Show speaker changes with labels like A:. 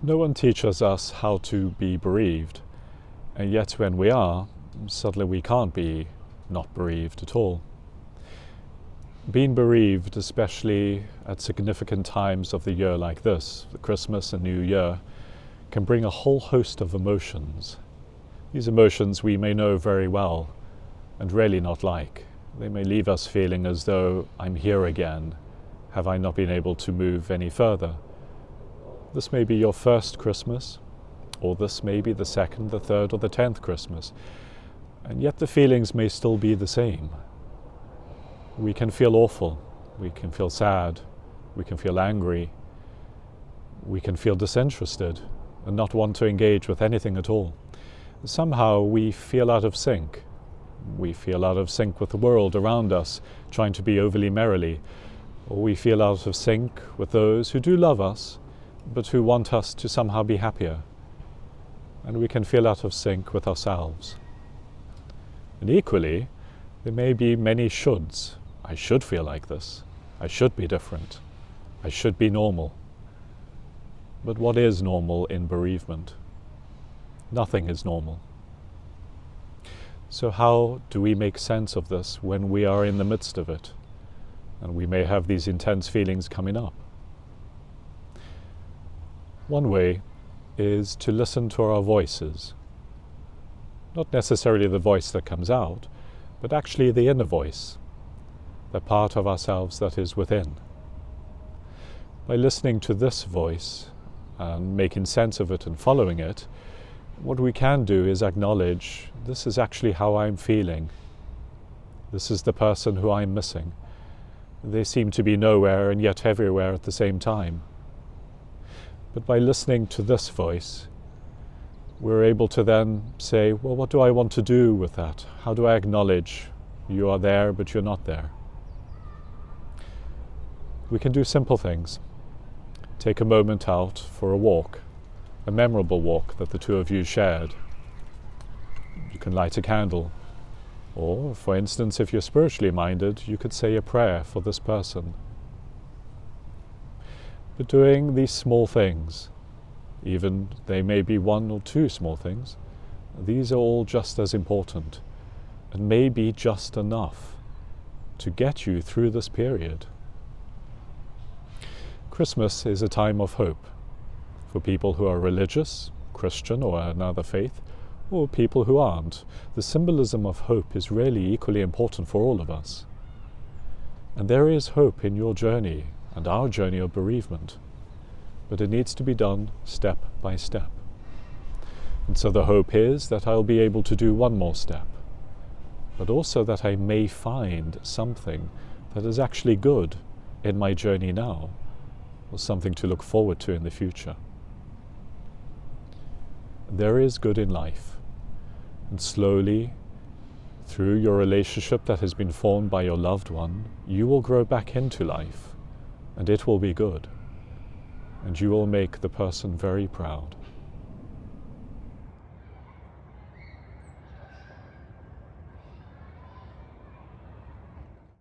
A: No one teaches us how to be bereaved, and yet when we are, suddenly we can't be not bereaved at all. Being bereaved, especially at significant times of the year like this, the Christmas and New Year, can bring a whole host of emotions. These emotions we may know very well and really not like. They may leave us feeling as though, I'm here again. Have I not been able to move any further? This may be your first Christmas, or this may be the second, the third, or the 10th Christmas, and yet the feelings may still be the same. We can feel awful, we can feel sad, we can feel angry, we can feel disinterested and not want to engage with anything at all. Somehow we feel out of sync. We feel out of sync with the world around us, trying to be overly merrily, or we feel out of sync with those who do love us, but who want us to somehow be happier. And we can feel out of sync with ourselves. And equally, there may be many shoulds. I should feel like this. I should be different. I should be normal. But what is normal in bereavement? Nothing is normal. So how do we make sense of this when we are in the midst of it? And we may have these intense feelings coming up. One way is to listen to our voices. Not necessarily the voice that comes out, but actually the inner voice, the part of ourselves that is within. By listening to this voice and making sense of it and following it, what we can do is acknowledge, this is actually how I'm feeling. This is the person who I'm missing. They seem to be nowhere and yet everywhere at the same time. But by listening to this voice, we're able to then say, well, what do I want to do with that? How do I acknowledge you are there, but you're not there? We can do simple things. Take a moment out for a walk, a memorable walk that the two of you shared. You can light a candle. Or, for instance, if you're spiritually minded, you could say a prayer for this person. But doing these small things, even they may be one or two small things, these are all just as important and may be just enough to get you through this period. Christmas is a time of hope for people who are religious, Christian or another faith, or people who aren't. The symbolism of hope is really equally important for all of us. And there is hope in your journey and our journey of bereavement, but it needs to be done step by step. And so the hope is that I'll be able to do one more step, but also that I may find something that is actually good in my journey now, or something to look forward to in the future. There is good in life, and slowly, through your relationship that has been formed by your loved one, you will grow back into life, and it will be good, and you will make the person very proud.